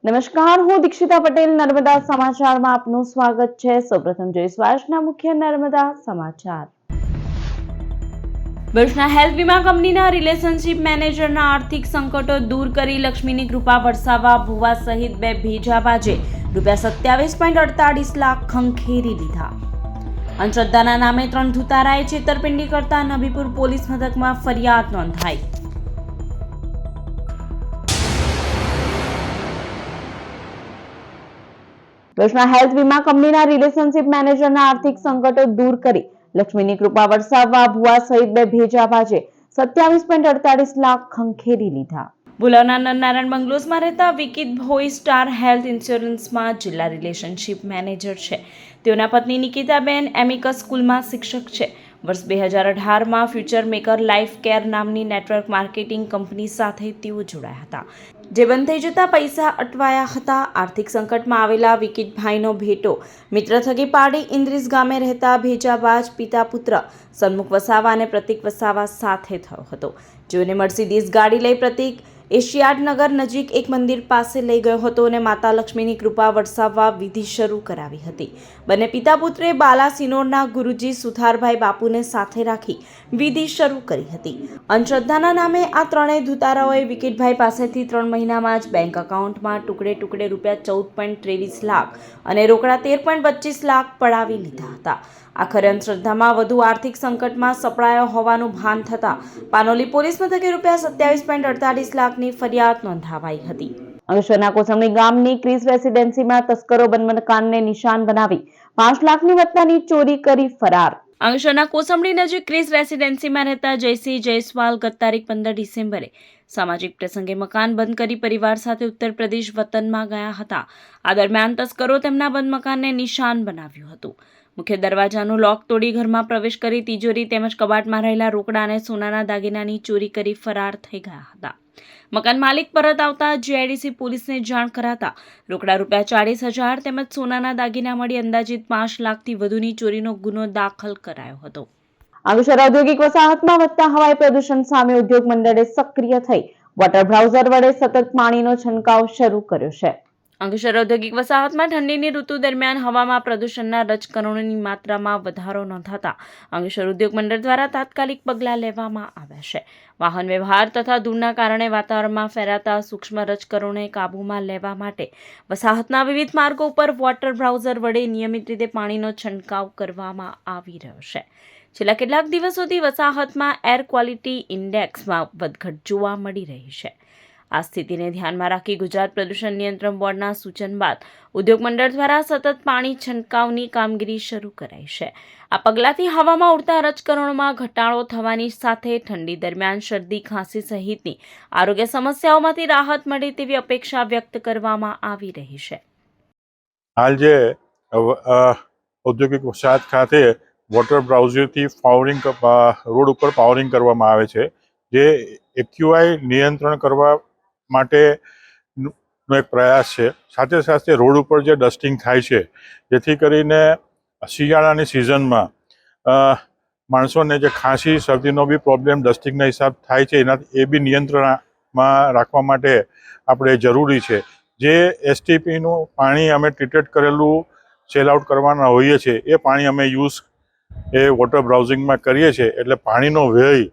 નમસ્કાર, હું દીક્ષિતા પટેલ નર્મદા સમાચારમાં આપનું સ્વાગત છે। સૌપ્રથમ જોઈશું આજના મુખ્ય નર્મદા સમાચાર। ભરૂચના હેલ્થ વીમા કંપનીના રિલેશનશિપ મેનેજરના આર્થિક સંકટો દૂર કરી લક્ષ્મીની કૃપા વરસાવવા ભુવા સહિત 2 ભેજાબાજે ₹27.48 લાખ ખંખેરી લીધા। અંધશ્રદ્ધાના નામે 3 ધુતારાએ છેતરપિંડી કરતા નબીપુર પોલીસ મથકમાં ફરિયાદ નોંધાઈ। ભરૂચના હેલ્થ વીમા કંપનીના રિલેશનશિપ મેનેજરના આર્થિક સંકટો દૂર કરી લક્ષ્મીની કૃપા વરસાવવા ભુવા સહિત 2 ભેજાબાજે ₹27.48 લાખ ખંખેરી લીધા। ભુલાના નરનારાયણ બંગલોઝમાં રહેતા વિકિત ભોઈ સ્ટાર હેલ્થ ઇન્સ્યોરન્સમાં જિલ્લા રિલેશનશિપ મેનેજર છે। તેઓના પત્ની નિકિતાબેન એમિકસ સ્કૂલમાં શિક્ષક છે। વર્ષ 2018માં ફ્યુચર મેકર લાઈફ કેર નામની નેટવર્ક માર્કેટિંગ કંપની સાથે તેઓ જોડાયા હતા, જે બંધ થઈ જતા પૈસા અટવાયા હતા। આર્થિક સંકટમાં આવેલા વિકિતભાઈનો ભેટો મિત્ર થકી પાડી ઇન્દ્રિસ ગામે રહેતા ભેજાબાજ પિતા પુત્ર સન્મુખ વસાવા અને પ્રતિક વસાવા સાથે થયો હતો, જેઓને મર્સિડીઝ ગાડી લઈ પ્રતિક એશિયાડનગર નજીક એક મંદિર પાસે લઈ ગયો હતો અને માતા લક્ષ્મીની કૃપા વરસાવવા વિધિ શરૂ કરાવી હતી। બંને પિતા પુત્રે બાલાસિનોરના ગુરુજી સુથારભાઈ બાપુને સાથે રાખી વિધિ શરૂ કરી હતી। અંધશ્રદ્ધાના નામે આ ત્રણેય ધુતારાઓએ વિકિતભાઈ પાસેથી 3 મહિનામાં જ બેંક એકાઉન્ટમાં ટુકડે ટુકડે ₹14.23 લાખ અને રોકડા ₹13.25 લાખ પડાવી લીધા હતા। આખરે અંધશ્રદ્ધામાં વધુ આર્થિક સંકટમાં સપડાયો હોવાનું ભાન થતા પાનોલી પોલીસ મથકે ₹27.48 લાખની ફરિયાદ નોંધાવાઈ હતી। અંકલેશ્વરના કોસંબડી ગામની ક્રિસ રેસિડેન્સીમાં તસ્કરો બંધ મકાનને નિશાન બનાવી 5 લાખની વત્તાની ચોરી કરી ફરાર। અંકલેશ્વરના કોસંબડી નજીક ક્રિસ રેસિડેન્સીમાં રહેતા જયસિંહ જયસ્વાલ ગત તારીખ 15 ડિસેમ્બરે સામાજિક પ્રસંગે મકાન બંધ કરી પરિવાર સાથે ઉત્તર પ્રદેશ વતનમાં ગયા હતા। આ દરમિયાન તસ્કરો તેમના બંધ મકાનને નિશાન બનાવ્યું હતું। મુખ્ય દરવાજાનું લોક તોડી ઘરમાં પ્રવેશ કરી તિજોરી તેમજ કબાટમાં રહેલા રોકડા અને સોનાના દાગીનાની ચોરી કરી ફરાર થઈ ગયા હતા। મકાન માલિક પરત આવતા જીઆઈડીસી પોલીસને જાણ કરાતા રોકડા ₹40,000 તેમજ સોનાના દાગીના મળી અંદાજિત 5 લાખથી વધુની ચોરીનો ગુનો દાખલ કરાયો હતો। અંકલેશ્વર ઔદ્યોગિક વસાહતમાં વધતા હવાઈ પ્રદૂષણ સામે ઉદ્યોગ મંડળે સક્રિય થઈ વોટર બ્રાઉઝર વડે સતત પાણીનો છંટકાવ શરૂ કર્યો છે। અંકલેશ્વર ઔદ્યોગિક વસાહતમાં ઠંડીની ઋતુ દરમિયાન હવામાં પ્રદૂષણના રજકણોની માત્રામાં વધારો નોંધાતા અંકલેશ્વર ઉદ્યોગ મંડળ દ્વારા તાત્કાલિક પગલાં લેવામાં આવ્યા છે। વાહન વ્યવહાર તથા ધૂળના કારણે વાતાવરણમાં ફેલાતા સૂક્ષ્મ રજકણોને કાબૂમાં લેવા માટે વસાહતના વિવિધ માર્ગો પર વોટર બ્રાઉઝર વડે નિયમિત રીતે પાણીનો છંટકાવ કરવામાં આવી રહ્યો છે। છેલ્લા કેટલાક દિવસોથી વસાહતમાં એર ક્વોલિટી ઇન્ડેક્સમાં વધઘટ જોવા મળી રહી છે। આ સ્થિતિને ધ્યાનમાં રાખી ગુજરાત પ્રદૂષણ નિયંત્રણ બોર્ડના સૂચન બાદ ઉદ્યોગ મંડળ દ્વારા સતત પાણી છંટકાવની કામગીરી શરૂ કરાઈ છે। આ પગલાંથી હવામાં ઉડતા રજકણોમાં ઘટાડો થવાની સાથે ઠંડી દરમિયાન શરદી ખાંસી સહિતની આરોગ્ય સમસ્યાઓમાંથી રાહત મળે તેવી અપેક્ષા વ્યક્ત કરવામાં આવી રહી છે। હાલ જે ઔદ્યોગિક વસાહત ખાતે વોટર બ્રાઉઝરથી રોડ ઉપર પાવરિંગ કરવામાં આવે છે, જે એક્યુઆઈ નિયંત્રણ કરવા માટેનો એક પ્રયાસ છે। સાથે સાથે રોડ ઉપર જે ડસ્ટિંગ થાય છે, જેથી કરીને શિયાળાની સિઝનમાં માણસોને જે ખાંસી શરદીનો બી પ્રોબ્લેમ ડસ્ટિંગના હિસાબ થાય છે, એ બી નિયંત્રણમાં રાખવા માટે આપણે જરૂરી છે। જે એસટીપીનું પાણી અમે ટ્રીટેડ કરેલું સેલ આઉટ કરવાના હોઈએ છીએ, એ પાણી અમે યુઝ વોટર બ્રાઉઝિંગમાં કરીએ છીએ, એટલે પાણીનો વ્યય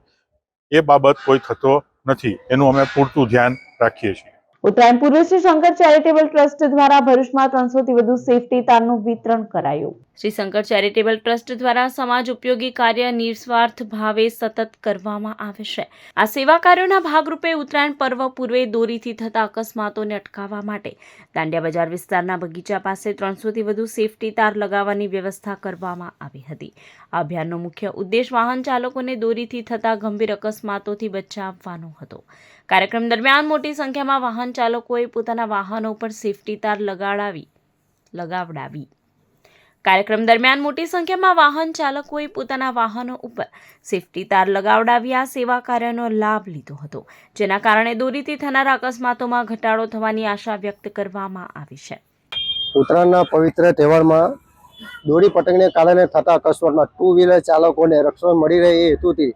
એ બાબત કોઈ થતો નથી, એનું અમે પૂરતું ધ્યાન રાખીએ છીએ। ઉત્તરાયણ પૂર્વે શ્રી શંકર ચેરિટેબલ ટ્રસ્ટ દ્વારા ભરૂચમાં 300 થી વધુ સેફટી તારનું વિતરણ કરાયું। શ્રી શંકર ચેરિટેબલ ટ્રસ્ટ દ્વારા સમાજ ઉપયોગી કાર્ય નિસ્વાર્થ ભાવે સતત કરવામાં આવે છે। આ સેવા કાર્યોના ભાગરૂપે ઉત્તરાયણ પર્વ પૂર્વે દોરીથી થતા અકસ્માતોને અટકાવવા માટે દાંડિયા બજાર વિસ્તારના બગીચા પાસે 300 થી વધુ સેફટી તાર લગાવવાની વ્યવસ્થા કરવામાં આવી હતી। આ અભિયાનનો મુખ્ય ઉદ્દેશ વાહન ચાલકોને દોરીથી થતા ગંભીર અકસ્માતોથી બચાવવાનો હતો। કાર્યક્રમ દરમિયાન મોટી સંખ્યામાં વાહન ચાલકોએ પોતાના વાહનો પર સેફટી તાર લગાવડાવી આ સેવા કાર્યનો લાભ લીધો હતો, જેના કારણે દોરીથી થનારા અકસ્માતોમાં ઘટાડો થવાની આશા વ્યક્ત કરવામાં આવી છે। ઉત્તરાયણના પવિત્ર તહેવારમાં દોરી પતંગને કારણે થતા અકસ્માતમાં 2 વ્હીલર ચાલકોને રક્ષણ મળી રહે એ હેતુથી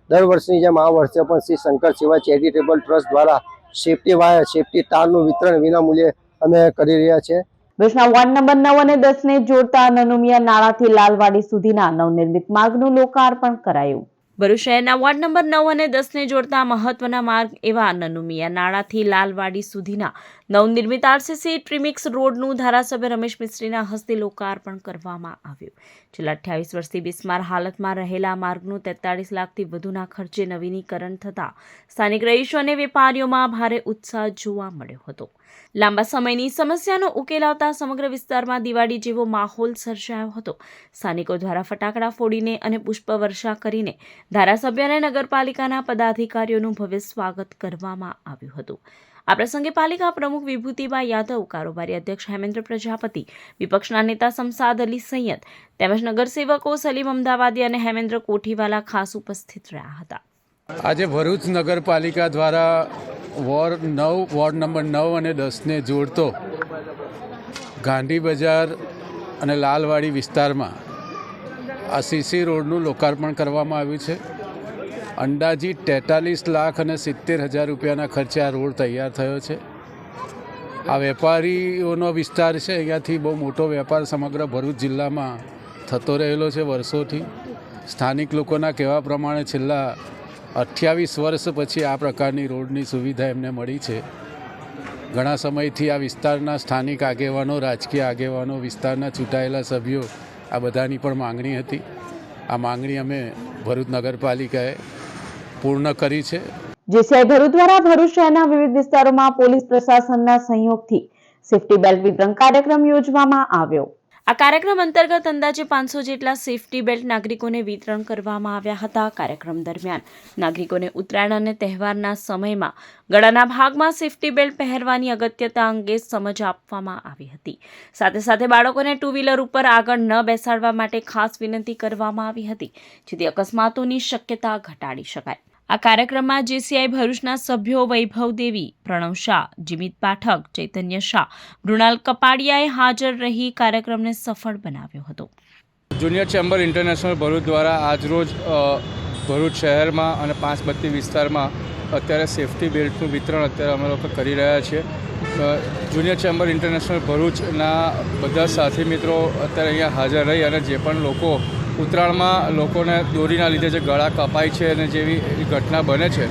દર વર્ષની જેમ આ વર્ષે પણ શ્રી શંકર સેવા ચેરિટેબલ ટ્રસ્ટ દ્વારા સેફટી વાયર, સેફટી તારનું વિતરણ વિનામૂલ્યે અમે કરી રહ્યા છીએ. ભરૂચના વોર્ડ નંબર 9 અને 10 ને જોડતા નનુમિયા નાળાથી લાલવાડી સુધીના નવનિર્મિત માર્ગનું લોકાર્પણ કરાયું. ભરૂચ શહેરના વોર્ડ નંબર 9 અને 10 ને જોડતા મહત્વના માર્ગ એવા નનુમિયા નાળાથી લાલવાડી સુધીના નવનિર્મિત આરસીસી ટ્રીમિક્સ રોડનું ધારાસભ્ય રમેશ મિસ્ત્રીના હસ્તે લોકાર્પણ કરવામાં આવ્યું. છેલ્લા 28 વર્ષથી બિસ્માર હાલતમાં રહેલા માર્ગનું 43 લાખથી વધુના ખર્ચે નવીનીકરણ થતા સ્થાનિક રહીશો અને વેપારીઓમાં ભારે ઉત્સાહ જોવા મળ્યો હતો. લાંબા સમયની સમસ્યાનો ઉકેલ આવતા સમગ્ર વિસ્તારમાં દિવાળી જેવો માહોલ સર્જાયો હતો. સ્થાનિકો દ્વારા ફટાકડા ફોડીને અને પુષ્પવર્ષા કરીને ધારાસભ્ય અને નગરપાલિકાના પદાધિકારીઓનું ભવ્ય સ્વાગત કરવામાં આવ્યું હતું. આ પ્રસંગે પાલિકા પ્રમુખ વિભૂતિબા યાદવ, કારોબારી અધ્યક્ષ હેમેન્દ્ર પ્રજાપતિ, વિપક્ષના નેતા શમસાદ અલી સૈયદ તેમજ નગરસેવકો સલીમ અમદાવાદી અને હેમેન્દ્ર કોઠીવાલા ખાસ ઉપસ્થિત રહ્યા હતા. આજે ભરૂચ નગરપાલિકા દ્વારા વોર્ડ નંબર 9 અને 10 ને જોડતો ગાંધી બજાર અને લાલવાડી વિસ્તારમાં આ સીસી રોડનું લોકાર્પણ કરવામાં આવ્યું છે. અંદાજિત 43 લાખ અને 70,000 રૂપિયાના ખર્ચે આ રોડ તૈયાર થયો છે. આ વેપારીઓનો વિસ્તાર છે. અહીંયાથી બહુ મોટો વેપાર સમગ્ર ભરૂચ જિલ્લામાં થતો રહેલો છે વર્ષોથી. સ્થાનિક લોકોના કહેવા પ્રમાણે છેલ્લા 28 વર્ષ પછી આ પ્રકારની રોડની સુવિધા એમને મળી છે. ઘણા સમયથી આ વિસ્તારના સ્થાનિક આગેવાનો, રાજકીય આગેવાનો, વિસ્તારના ચૂંટાયેલા સભ્યો આ બધાની પણ માંગણી હતી. આ માંગણી અમે ભરૂચ નગરપાલિકાએ પૂર્ણ કરી છે. જેસીઆઈ ભરૂચ દ્વારા ભરૂચ શહેરના વિવિધ વિસ્તારોમાં પોલીસ પ્રશાસનના સહયોગથી સેફટી બેલ્ટ વિતરણ કાર્યક્રમ યોજવામાં આવ્યો. આ કાર્યક્રમ અંતર્ગત અંદાજે 500 જેટલા સેફટી બેલ્ટ નાગરિકોને વિતરણ કરવામાં આવ્યા હતા. કાર્યક્રમ દરમિયાન નાગરિકોને ઉત્તરાયણ અને તહેવારના સમયમાં ગળાના ભાગમાં સેફટી બેલ્ટ પહેરવાની અગત્યતા અંગે સમજ આપવામાં આવી હતી. સાથે સાથે બાળકોને ટુ વ્હીલર ઉપર આગળ ન બેસાડવા માટે ખાસ વિનંતી કરવામાં આવી હતી, જેથી અકસ્માતોની શક્યતા ઘટાડી શકાય. આ કાર્યક્રમમાં જેસીઆઈ ભરૂચના સભ્યો વૈભવ દેવી, પ્રણવ શાહ, જીમિત પાઠક, ચૈતન્ય શાહ, મૃણાલ કપાડિયાએ હાજર રહી કાર્યક્રમને સફળ બનાવ્યો હતો. જુનિયર ચેમ્બર ઇન્ટરનેશનલ ભરૂચ દ્વારા આજરોજ ભરૂચ શહેરમાં અને 532 વિસ્તારમાં અત્યારે સેફટી બેલ્ટનું વિતરણ અત્યારે અમે લોકો કરી રહ્યા છીએ. જુનિયર ચેમ્બર ઇન્ટરનેશનલ ભરૂચના બધા સાથી મિત્રો અત્યારે અહીંયા હાજર રહી અને જે પણ લોકો ઉત્તરાયણમાં લોકોને દોરીના લીધે જે ગળા કપાય છે અને જેવી ઘટના બને છે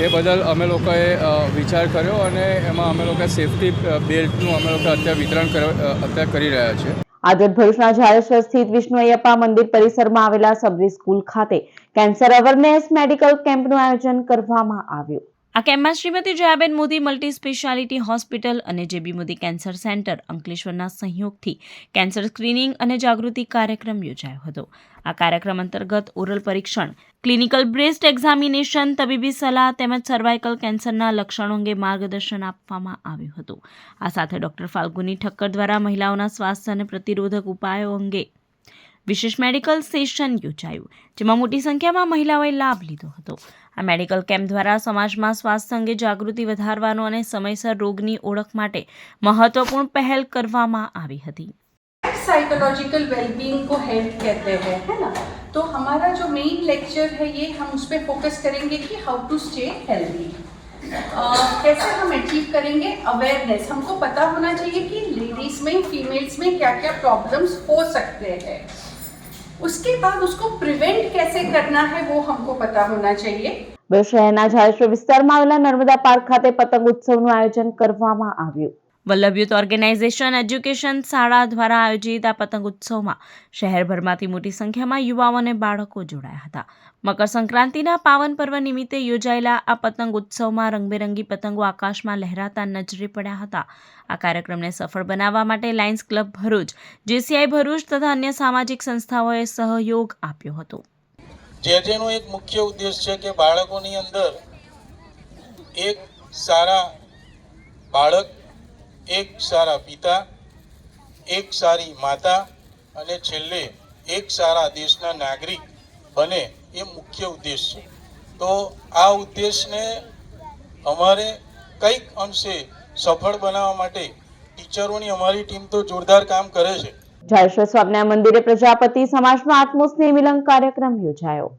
એ બદલ અમે લોકોએ વિચાર કર્યો અને એમાં અમે લોકો સેફટી બેલ્ટનું અમે લોકો અત્યારે વિતરણ અત્યારે કરી રહ્યા છીએ. આજે ભરૂચના ઝાડેશ્વર સ્થિત વિષ્ણુ અયપ્પા મંદિર પરિસરમાં આવેલા સબરી સ્કૂલ ખાતે કેન્સર અવેરનેસ મેડિકલ કેમ્પનું આયોજન કરવામાં આવ્યું. આ કેમ્પમાં Shrimati Jayaben Modi multi speciality hospital અને જેબી મોદી કેન્સર સેન્ટર અંકલેશ્વરના સહયોગથી કેન્સર સ્ક્રીનિંગ અને જાગૃતિ કાર્યક્રમ યોજાયો હતો. આ કાર્યક્રમ અંતર્ગત ઓરલ પરીક્ષણ, ક્લિનિકલ બ્રેસ્ટ એક્ઝામિનેશન, તબીબી સલાહ તેમજ સર્વાઇકલ કેન્સરના લક્ષણો અંગે માર્ગદર્શન આપવામાં આવ્યું હતું. આ સાથે ડોક્ટર ફાલ્ગુની ઠક્કર દ્વારા મહિલાઓના સ્વાસ્થ્ય અને પ્રતિરોધક ઉપાયો અંગે વિશેષ મેડિકલ સેશન યોજાયું, જેમાં મોટી સંખ્યામાં મહિલાઓએ લાભ લીધો હતો. આ મેડિકલ કેમ્પ દ્વારા સમાજમાં સ્વાસ્થ્ય અંગે જાગૃતિ વધારવાનો અને સમયસર રોગની ઓળખ માટે મહત્વપૂર્ણ પહેલ કરવામાં આવી હતી. साइकोलॉजिकल वेलबींग को हेल्थ कहते हैं, है ना. तो हमारा जो मेन लेक्चर है ये हम उस पर फोकस करेंगे कि हाउ टू स्टे हेल्दी. कैसे हम अचीव करेंगे अवेयरनेस. हमको पता होना चाहिए कि लेडीज में, फीमेल्स में क्या क्या प्रॉब्लम्स हो सकते हैं. उसके बाद उसको प्रिवेंट कैसे करना है वो हमको पता होना चाहिए. શહેરના ઝાડેશ્વર વિસ્તારમાં આવેલા નર્મદા પાર્ક ખાતે પતંગ ઉત્સવનું આયોજન કરવામાં આવ્યું. વલ્લભ યુથ ઓર્ગેનાઇઝેશન એજ્યુકેશન શાળા દ્વારા આયોજિત આ પતંગ ઉત્સવમાં શહેરભરમાંથી મોટી સંખ્યામાં યુવાઓ અને બાળકો જોડાયા હતા. મકર સંક્રાંતિના પાવન પર્વ નિમિત્તે યોજાયેલા આ પતંગ ઉત્સવમાં રંગબેરંગી પતંગો આકાશમાં લહેરાતા નજરે પડ્યા હતા. આ કાર્યક્રમને સફળ બનાવવા માટે Lions club Bharuch, JCI Bharuch તથા અન્ય સામાજિક સંસ્થાઓએ સહયોગ આપ્યો હતો. જેનો એક મુખ્ય ઉદ્દેશ છે કે બાળકોની અંદર એક સારા બાળક, એક સારા પિતા, એક સારી માતા અને છેલ્લે એક સારા દેશના નાગરિક બને એ મુખ્ય ઉદ્દેશ છે. તો આ ઉદ્દેશને અમારે કંઈક અંશે સફળ બનાવવા માટે ટીચરોની અમારી ટીમ તો જોરદાર કામ કરે છે. ઝાડેશ્વર સ્વામિનારાયણ મંદિરે પ્રજાપતિ સમાજનો આત્મસ્નેહ મિલન કાર્યક્રમ યોજાયો.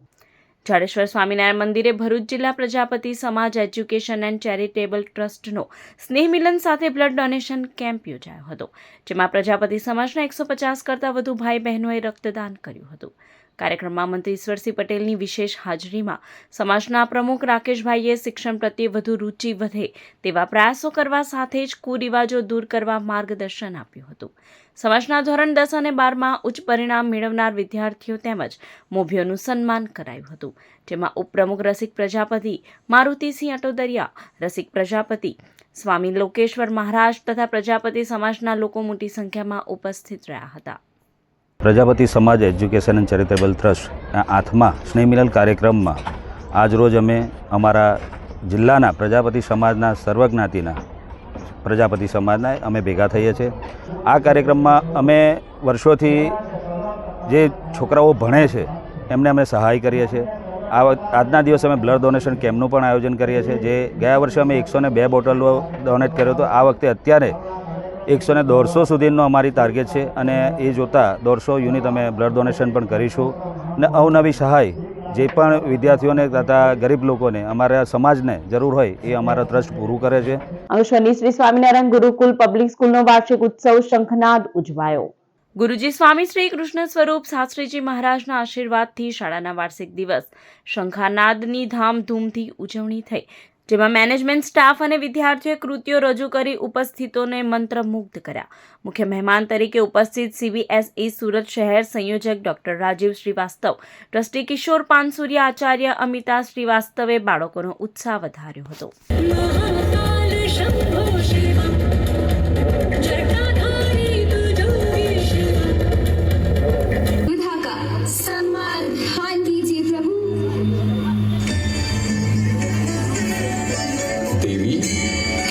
જાડેશ્વર સ્વામિનારાયણ મંદિરે ભરૂચ જિલ્લા પ્રજાપતિ સમાજ એજ્યુકેશન એન્ડ ચેરિટેબલ ટ્રસ્ટનો સ્નેહ મિલન સાથે બ્લડ ડોનેશન કેમ્પ યોજાયો હતો, જેમાં પ્રજાપતિ સમાજના 150 કરતાં વધુ ભાઈ બહેનોએ રક્તદાન કર્યું હતું. કાર્યક્રમમાં મંત્રી ઈશ્વરસિંહ પટેલની વિશેષ હાજરીમાં સમાજના પ્રમુખ રાકેશભાઈએ શિક્ષણ પ્રત્યે વધુ રુચિ વધે તેવા પ્રયાસો કરવા સાથે જ કુરિવાજો દૂર કરવા માર્ગદર્શન આપ્યું હતું. સમાજના ધોરણ 10 અને 12માં ઉચ્ચ પરિણામ મેળવનાર વિદ્યાર્થીઓ તેમજ મોભીઓનું સન્માન કરાયું હતું, જેમાં ઉપપ્રમુખ રસિક પ્રજાપતિ, મારુતિસિંહ અટોદરિયા, રસિક પ્રજાપતિ, સ્વામી લોકેશ્વર મહારાજ તથા પ્રજાપતિ સમાજના લોકો મોટી સંખ્યામાં ઉપસ્થિત રહ્યા હતા. પ્રજાપતિ સમાજ એજ્યુકેશન એન્ડ ચેરિટેબલ ટ્રસ્ટના 8મા સ્નેહ મિલન કાર્યક્રમમાં આજરોજ અમે અમારા જિલ્લાના પ્રજાપતિ સમાજના સર્વજ્ઞાતિના પ્રજાપતિ સમાજના અમે ભેગા થઈએ છીએ. આ કાર્યક્રમમાં અમે વર્ષોથી જે છોકરાઓ ભણે છે એમને અમે સહાય કરીએ છીએ. આજના દિવસે અમે બ્લડ ડોનેશન કેમ્પનું પણ આયોજન કરીએ છીએ. જે ગયા વર્ષે અમે 102 બોટલો ડોનેટ કર્યો હતો. આ વખતે અત્યારે 100 સુધીનો અમારી ટાર્ગેટ છે અને એ જોતાં 150 યુનિટ અમે બ્લડ ડોનેશન પણ કરીશું. અને અવનવી સહાય જે પણ વિદ્યાર્થીઓને તથા ગરીબ લોકોને અમારા સમાજને જરૂર હોય એ અમારા ટ્રસ્ટ પૂરું કરે છે. અંકલેશ્વરની શ્રી સ્વામિનારાયણ ગુરુકુલ પબ્લિક સ્કૂલનો વાર્ષિક ઉત્સવ શંખનાદ ઉજવાયો. ગુરુજી સ્વામી શ્રી કૃષ્ણ સ્વરૂપ શાસ્ત્રીજી મહારાજના આશીર્વાદથી શાળાના વાર્ષિક દિવસ શંખાનાદની ધામધૂમથી ઉજવણી થઈ, જેમાં મેનેજમેન્ટ સ્ટાફ અને વિદ્યાર્થીઓએ કૃતિઓ રજૂ કરી ઉપસ્થિતોને મંત્રમુગ્ધ કર્યા. મુખ્ય મહેમાન તરીકે ઉપસ્થિત CBSE સુરત શહેર સંયોજક ડોક્ટર રાજીવ શ્રીવાસ્તવ, ટ્રસ્ટી કિશોર પાનસુરિયા, આચાર્ય અમિતા શ્રીવાસ્તવે બાળકોનો ઉત્સાહ વધાર્યો હતો.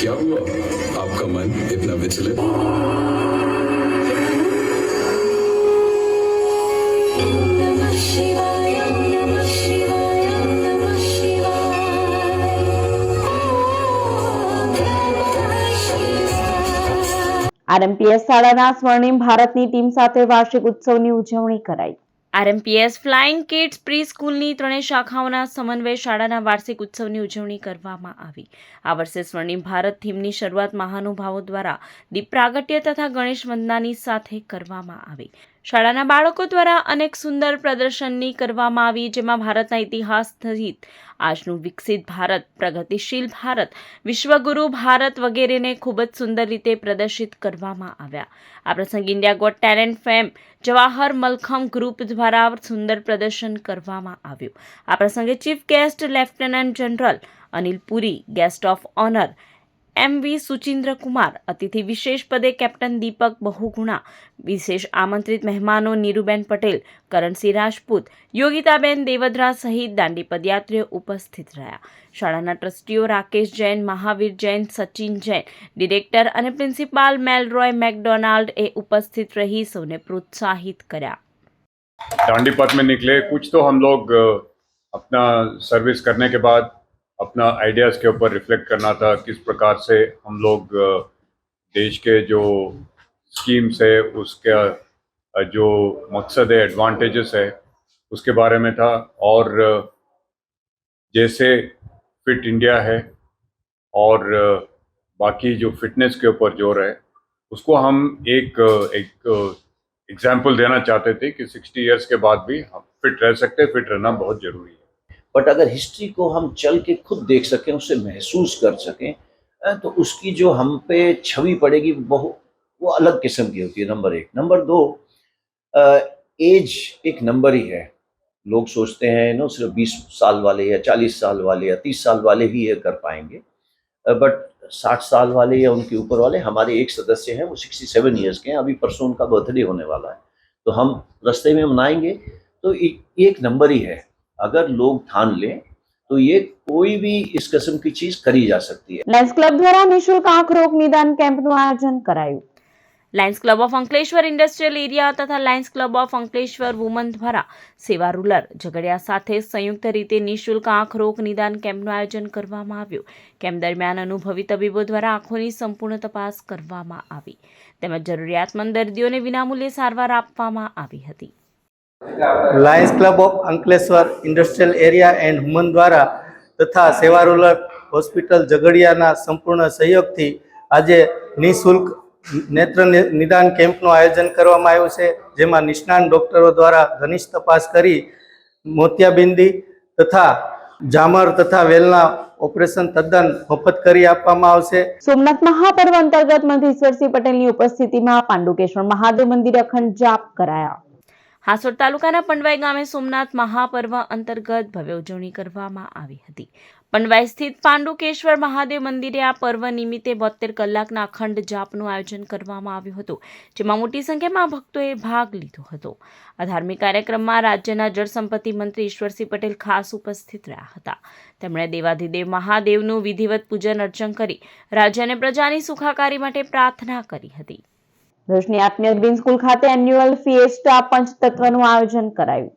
क्या हुआ आपका मन इतना विचलित? RMPS શાળાના સ્વર્ણિમ ભારતની ટીમ સાથે વાર્ષિક ઉત્સવની ઉજવણી કરાઈ. RMPS ફ્લાઇંગ કિડ્સ પ્રી સ્કૂલની 3 શાખાઓના સમન્વય શાળાના વાર્ષિક ઉત્સવની ઉજવણી કરવામાં આવી. આ વર્ષે સ્વર્ણિમ ભારત થીમની શરૂઆત મહાનુભાવો દ્વારા દીપ પ્રાગટ્ય તથા ગણેશ વંદનાની સાથે કરવામાં આવી. શાળાના બાળકો દ્વારા અનેક સુંદર પ્રદર્શનની કરવામાં આવી, જેમાં ભારતના ઇતિહાસ સહિત આજનું વિકસિત ભારત, પ્રગતિશીલ ભારત, વિશ્વગુરુ ભારત વગેરેને ખૂબ જ સુંદર રીતે પ્રદર્શિત કરવામાં આવ્યા. આ પ્રસંગે India got talent fame Jawahar Mallakhamb group દ્વારા સુંદર પ્રદર્શન કરવામાં આવ્યું. આ પ્રસંગે chief guest lieutenant general Anil Puri, guest of honour MV Suchindra Kumar, અતિથિ વિશેષ પદે કેપ્ટન દીપક બહુગુણા, વિશેષ આમંત્રિત મહેમાનો નીરુબેન પટેલ, કરણસિંહ રાજપૂત, યોગિતાબેન દેવધરા સહિત દાંડી પદયાત્રીઓ ઉપસ્થિત રહ્યા. શાળાના ટ્રસ્ટીઓ રાકેશ જૈન, મહાવીર જૈન, સચિન જૈન, ડિરેક્ટર અને પ્રિન્સિપાલ મેલરોય મેકડોનાલ્ડ એ ઉપસ્થિત રહી સૌને પ્રોત્સાહિત કર્યા. दांडी पथ में निकले, कुछ तो हम लोग अपना सर्विस करने के बाद अपना आइडियाज़ के ऊपर रिफ्लेक्ट करना था, किस प्रकार से हम लोग देश के जो स्कीम्स है उसका जो मकसद है, एडवांटेजेस है, उसके बारे में था. और जैसे फिट इंडिया है और बाकी जो फिटनेस के ऊपर जोर है उसको हम एक एग्जाम्पल देना चाहते थे कि 60 इयर्स के बाद भी हम फिट रह सकते हैं. फिट रहना बहुत ज़रूरी है. बट अगर हिस्ट्री को हम चल के खुद देख सकें, उसे महसूस कर सकें, तो उसकी जो हम पे छवि पड़ेगी वो अलग किस्म की होती है. नंबर 1. नंबर 2, एज एक नंबर ही है. लोग सोचते हैं नो सिर्फ 20 साल वाले या 40 साल वाले या 30 साल वाले ही ये कर पाएंगे, बट 60 साल वाले या उनके ऊपर वाले, हमारे एक सदस्य हैं वो 67 ईयर्स के हैं, अभी परसों उनका बर्थडे होने वाला है, तो हम रास्ते में मनाएंगे. तो एक नंबर ही है. अगर लोग ठान लें तो ये कोई भी इस किस्म की चीज करी जा सकती है. લાયન્સ ક્લબ દ્વારા નિઃશુલ્ક આંખ રોગ નિદાન કેમ્પનું આયોજન કરાયું. Lions club of Ankleshwar industrial area તથા lions club of Ankleshwar woman દ્વારા સેવા રૂરલ ઝઘડિયા સાથે સંયુક્ત રીતે નિઃશુલ્ક આંખ રોગ નિદાન કેમ્પનું આયોજન કરવામાં આવ્યું. કેમ્પ દરમિયાન અનુભવી તબીબો દ્વારા આંખોની સંપૂર્ણ તપાસ કરવામાં આવી તેમજ જરૂરિયાતમંદ દર્દીઓને વિનામૂલ્યે સારવાર આપવામાં આવી હતી. Lions club of Ankleshwar industrial area and human દ્વારા તથા સેવા રૂરલ હોસ્પિટલ ઝઘડિયાના સંપૂર્ણ સહયોગથી આજે નિઃશુલ્ક નેત્ર નિદાન કેમ્પનું આયોજન કરવામાં આવ્યું છે, જેમાં નિષ્ણાત ડોક્ટરો દ્વારા ઘનિષ્ઠ તપાસ કરી મોતિયાબિંદી તથા જામર તથા વેલના ઓપરેશન તદ્દન મફત કરી આપવામાં આવશે. સોમનાથ મહાપર્વ અંતર્ગત મંત્રી ઈશ્વરસિંહ પટેલની ઉપસ્થિતિમાં પાંડુકેશ્વર મહાદેવ મંદિરે અખંડ જાપ કરાયા. હાસોડ તાલુકાના પંડવાઈ ગામે સોમનાથ મહાપર્વ અંતર્ગત ભવ્ય ઉજવણી કરવામાં આવી હતી. પંડવાઈ સ્થિત પાંડુકેશ્વર મહાદેવ મંદિરે આ પર્વ નિમિત્તે 72 કલાકના અખંડ જાપનું આયોજન કરવામાં આવ્યું હતું, જેમાં મોટી સંખ્યામાં ભક્તોએ ભાગ લીધો હતો. આ ધાર્મિક કાર્યક્રમમાં રાજ્યના જળસંપત્તિ મંત્રી ઈશ્વરસિંહ પટેલ ખાસ ઉપસ્થિત રહ્યા હતા. તેમણે દેવાધિદેવ મહાદેવનું વિધિવત પૂજન અર્ચન કરી રાજ્ય અને પ્રજાની સુખાકારી માટે પ્રાર્થના કરી હતી. ભરૂચની આત્મીય ગ્રીન સ્કૂલ ખાતે એન્યુઅલ ફિએસ્ટા પંચતત્વનું આયોજન કરાયું.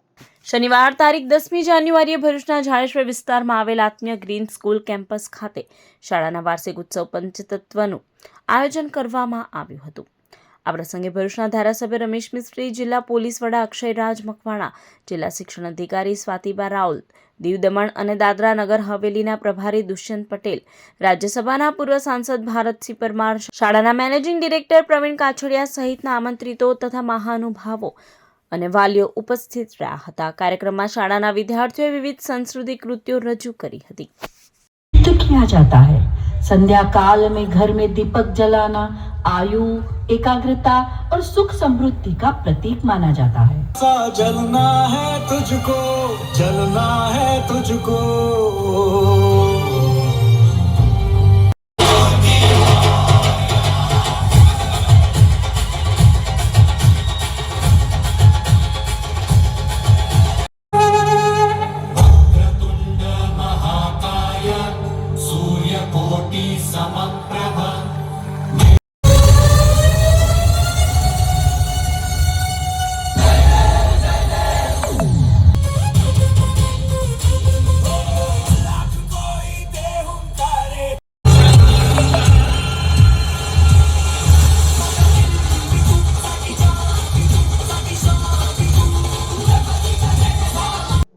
શનિવાર તારીખ 10મી જાન્યુઆરીએ ભરૂચના જાડેશ્વર વિસ્તારમાં આવેલ આત્મીય ગ્રીન સ્કૂલ કેમ્પસ ખાતે શાળાના વાર્ષિક ઉત્સવ પંચતત્વનું આયોજન કરવામાં આવ્યું હતું. આ પ્રસંગે ભરૂચના ધારાસભ્ય રમેશ મિસ્ત્રી, જિલ્લા પોલીસ વડા અક્ષયરાજ મકવાણા, જિલ્લા શિક્ષણ અધિકારી સ્વાતિબા રાઉલ, દીવ દમણ અને દાદરા નગર હવેલીના પ્રભારી દુષ્યંત પટેલ, રાજ્યસભાના પૂર્વ સાંસદ ભારતસિંહ પરમાર, શાળાના મેનેજિંગ ડિરેક્ટર પ્રવીણ કાછડિયા સહિતના આમંત્રિતો તથા મહાનુભાવો અને વાલીઓ ઉપસ્થિત રહ્યા હતા. કાર્યક્રમમાં શાળાના વિદ્યાર્થીઓએ વિવિધ સાંસ્કૃતિક કૃતિઓ રજૂ કરી હતી. किया जाता है संध्या काल में घर में दीपक जलाना आयु, एकाग्रता और सुख समृद्धि का प्रतीक माना जाता है. जलना है तुझको, जलना है तुझको.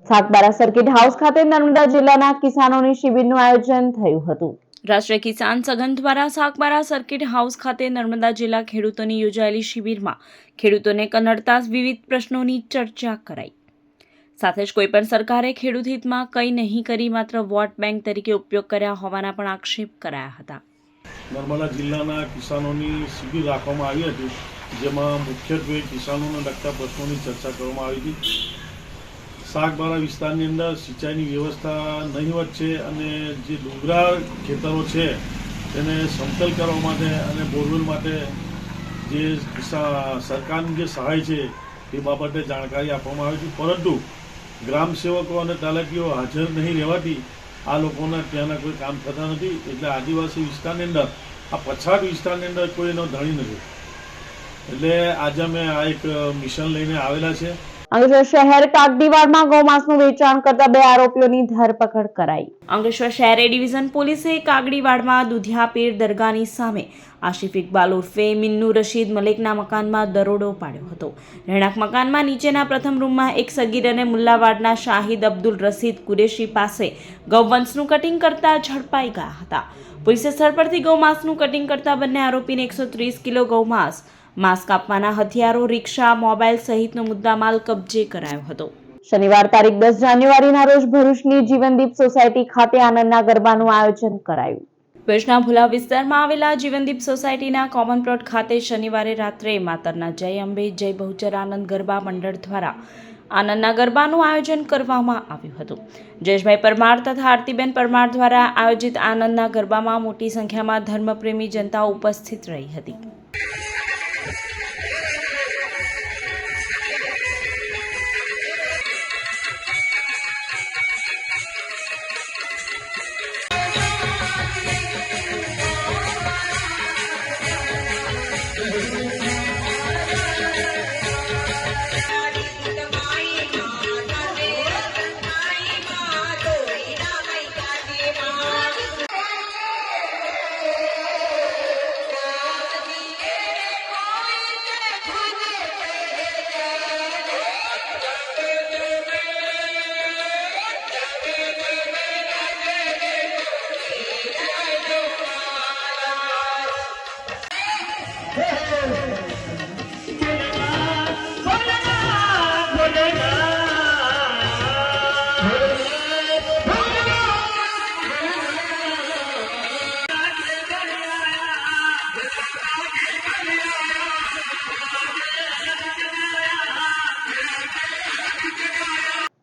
સાગબારા સર્કિટ હાઉસ ખાતે નર્મદા જિલ્લાના કિસાનોની શિબિરનું આયોજન થયું હતું. રાષ્ટ્રીય કિસાન સઘન દ્વારા સાગબારા સર્કિટ હાઉસ ખાતે નર્મદા જિલ્લા ખેડૂતોની યોજાયેલી શિબિરમાં ખેડૂતોને કનડતા વિવિધ પ્રશ્નોની ચર્ચા કરાઈ. સાથે જ કોઈપણ સરકારે ખેડૂત હિતમાં કંઈ નહીં કરી માત્ર વોટ બેંક તરીકે ઉપયોગ કર્યા હોવાના પણ આક્ષેપ કરાયા હતા. નર્મદા જિલ્લાના કિસાનોની શિબિર રાખવામાં આવી હતી, જેમાં મુખ્યત્વે કિસાનોને લગતા પ્રશ્નોની ચર્ચા કરવામાં આવી હતી. સાગબારા વિસ્તારની અંદર સિંચાઈની વ્યવસ્થા નહીવત છે અને જે ડુંગરાળ ખેતરો છે તેને સમતલ કરવા માટે અને બોરવેલ માટે જે સરકારની જે સહાય છે એ બાબતે જાણકારી આપવામાં આવી હતી, પરંતુ ગ્રામ સેવકો અને તાલુકીઓ હાજર નહીં રહેવાથી આ લોકોના ત્યાંના કોઈ કામ થતા નથી. એટલે આદિવાસી વિસ્તારની અંદર, આ પછાત વિસ્તારની અંદર કોઈનો ધણી નથી. એટલે આજે અમે આ એક મિશન લઈને આવેલા છે. અંકલેશ્વર શહેર કાગડીવાડમાં ગૌમાંસનું વેચાણ કરતા 2 આરોપીઓની ધરપકડ કરાઈ. અંકલેશ્વર શહેર ડિવિઝન પોલીસે કાગડીવાડમાં દુધિયા પીર દરગાહની સામે આશિફ ઇકબાલ ઉર્ફે મિન્નુ રશીદ મલિકના મકાનમાં દરોડો પાડ્યો હતો. રહેણાંક મકાનમાં નીચેના પ્રથમ રૂમમાં એક સગીર અને મુલ્લાવાડના શાહિદ અબ્દુલ રસીદ કુરેશી પાસે ગૌવંશનું કટિંગ કરતા ઝડપાઈ ગયા હતા. પોલીસે સ્થળ પરથી ગૌમાંસનું કટિંગ કરતા બંને આરોપીને 130 કિલો ગૌમાંસ, માંસ કાપવાના હથિયારો, રિક્ષા, મોબાઈલ સહિતનો મુદ્દામાલ કબજે કરાયો હતો. શનિવાર તારીખ 10 જાન્યુઆરીના રોજ ભરૂચની જીવનદીપ સોસાયટી ખાતે આનંદના ગરબાનું આયોજન કરાયું. ભરૂચના ભુલા વિસ્તારમાં આવેલા જીવનદીપ સોસાયટીના કોમન પ્લોટ ખાતે શનિવારે રાત્રે માતરના જય અંબે જય બહુચર આનંદ ગરબા મંડળ દ્વારા આનંદના ગરબાનું આયોજન કરવામાં આવ્યું હતું. જયેશભાઈ પરમાર તથા આરતીબેન પરમાર દ્વારા આયોજિત આનંદના ગરબામાં મોટી સંખ્યામાં ધર્મપ્રેમી જનતા ઉપસ્થિત રહી હતી.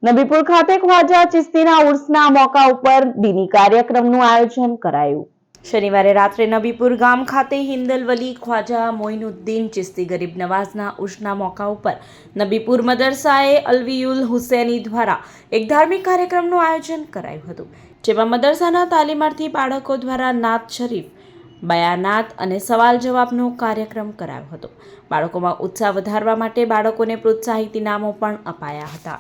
નબીપુર ખાતે ખ્વાજા ચિશ્તીના ઉર્સના મોકા ઉપર દીની કાર્યક્રમનું આયોજન કરાયું. શનિવારે રાત્રે નબીપુર ગામ ખાતે હિન્દલ વલી ખ્વાજા મોઇનુદ્દીન ચિશ્તી ગરીબ નવાઝના ઉર્સના મોકા ઉપર નબીપુર મદરસાએ અલવીયુલ હુસૈની દ્વારા એક ધાર્મિક કાર્યક્રમનું આયોજન કરાયું હતું, જેમાં મદરસાના તાલીમાર્થી બાળકો દ્વારા નાત શરીફ, બયાનાત અને સવાલ જવાબનો કાર્યક્રમ કરાયો હતો. બાળકોમાં ઉત્સાહ વધારવા માટે બાળકોને પ્રોત્સાહિત ઇનામો પણ અપાયા હતા.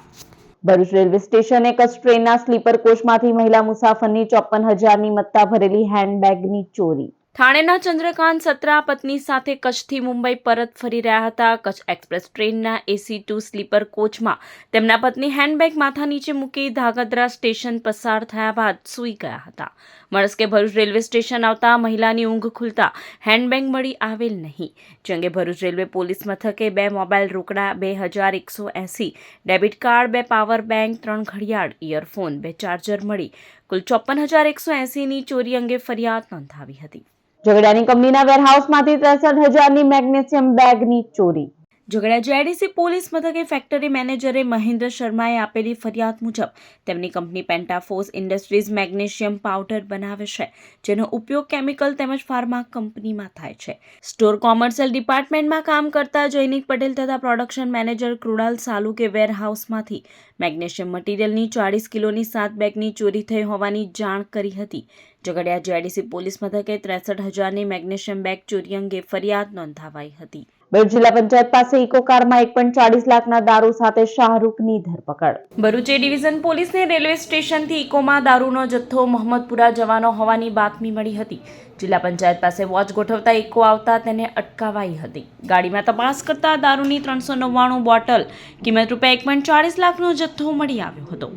ભરૂચ રેલવે સ્ટેશને કચ્છ ટ્રેનના સ્લીપર કોચમાંથી મહિલા મુસાફરની 54,000ની મત્તા ભરેલી હેન્ડબેગની ચોરી. થાણેના ચંદ્રકાંત સત્રા પત્ની સાથે કચ્છથી મુંબઈ પરત ફરી રહ્યા હતા. કચ્છ એક્સપ્રેસ ટ્રેનના AC2 સ્લીપર કોચમાં તેમના પત્ની હેન્ડબેગ માથા નીચે મૂકી ધાગધ્રા સ્ટેશન પસાર થયા બાદ સૂઈ ગયા હતા. મળસ્કે ભરૂચ રેલવે સ્ટેશન આવતા મહિલાની ઊંઘ ખુલતા હેન્ડબેગ મળી આવેલ નહીં, જે અંગે ભરૂચ રેલવે પોલીસ મથકે 2 મોબાઈલ રોકડા, 2,180 ડેબિટ કાર્ડ, 2 પાવર બેંક, 3 ઘડિયાળ, ઇયરફોન, 2 ચાર્જર મળી કુલ 54,180ની ચોરી અંગે ફરિયાદ નોંધાવી હતી. ઝઘડિયાની કંપનીના વેરહાઉસમાંથી 63,000ની મેગ્નેશિયમ બેગની ચોરી. ઝઘડિયા JIDC પોલીસ મથકે ફેક્ટરી મેનેજરે મહેન્દ્ર શર્માએ આપેલી ફરિયાદ મુજબ તેમની કંપની પેન્ટાફોસ ઇન્ડસ્ટ્રીઝ મેગ્નેશિયમ પાવડર બનાવે છે, જેનો ઉપયોગ કેમિકલ તેમજ ફાર્મા કંપનીમાં થાય છે. સ્ટોર કોમર્શિયલ ડિપાર્ટમેન્ટમાં કામ કરતા જૈનિક પટેલ તથા પ્રોડક્શન મેનેજર કૃણાલ સાલુકે વેરહાઉસમાંથી મેગ્નેશિયમ મટીરિયલની 40 કિલોની 7 બેગની ચોરી થઈ હોવાની જાણ કરી હતી. ઝઘડિયા JIDC પોલીસ મથકે 63,000ની મેગ્નેશિયમ બેગ ચોરી અંગે ફરિયાદ નોંધાવાઈ હતી. ભરૂચ જિલ્લા પંચાયત પાસે ઇકો કારમાં 1.40 લાખના દારૂ સાથે શાહરૂખની ધરપકડ. ભરૂચ એ ડિવિઝન પોલીસને રેલવે સ્ટેશનથી ઇકોમાં દારૂનો જથ્થો મોહમ્મદપુરા જવાનો હોવાની બાતમી મળી હતી. જિલ્લા પંચાયત પાસે વોચ ગોઠવતા ઇકો આવતા તેને અટકાવાઈ હતી. ગાડીમાં તપાસ કરતા દારૂની 399 બોટલ કિંમત ₹1.40 લાખનો જથ્થો મળી આવ્યો હતો.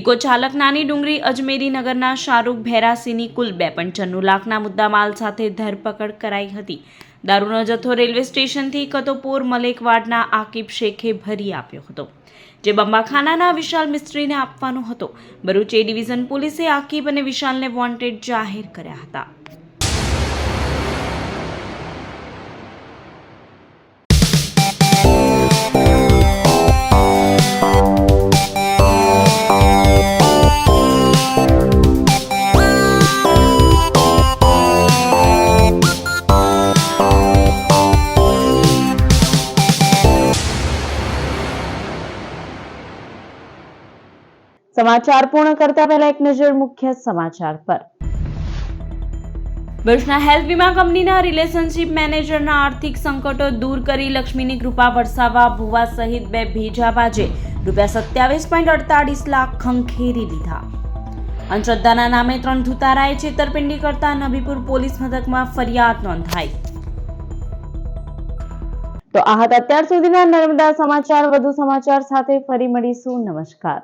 ઇકો ચાલક નાની ડુંગરી અજમેરી નગરના શાહરૂખ ભેરાસીની કુલ 2.96 લાખના મુદ્દામાલ સાથે ધરપકડ કરાઈ હતી. દારૂનો જથ્થો રેલવે સ્ટેશનથી કતોપુર મલેકવાડના આકિબ શેખે ભરી આપ્યો હતો, જે બંબાખાનાના વિશાલ મિસ્ત્રીને આપવાનો હતો. ભરૂચ એ ડિવિઝન પોલીસે આકિબ અને વિશાલને વોન્ટેડ જાહેર કર્યા હતા. સમાચાર પૂર્ણ કરતા પહેલા એક નજર મુખ્ય સમાચાર પર. ભરૂચના હેલ્થ વીમા કંપનીના રિલેશનશિપ મેનેજરના આર્થિક સંકટો દૂર કરી લક્ષ્મીની કૃપા વરસાવવા ભુવા સહિત 2 ભેજાબાજે ₹27.48 લાખ ખંખેરી લીધા. અંધશ્રદ્ધાના નામે 3 ધુતારાએ છેતરપિંડી કરતા નબીપુર પોલીસ મથકમાં ફરિયાદ નોંધાઈ. તો આ હતા અત્યાર સુધીના નર્મદા સમાચાર. વધુ સમાચાર સાથે ફરી મળીશું. નમસ્કાર.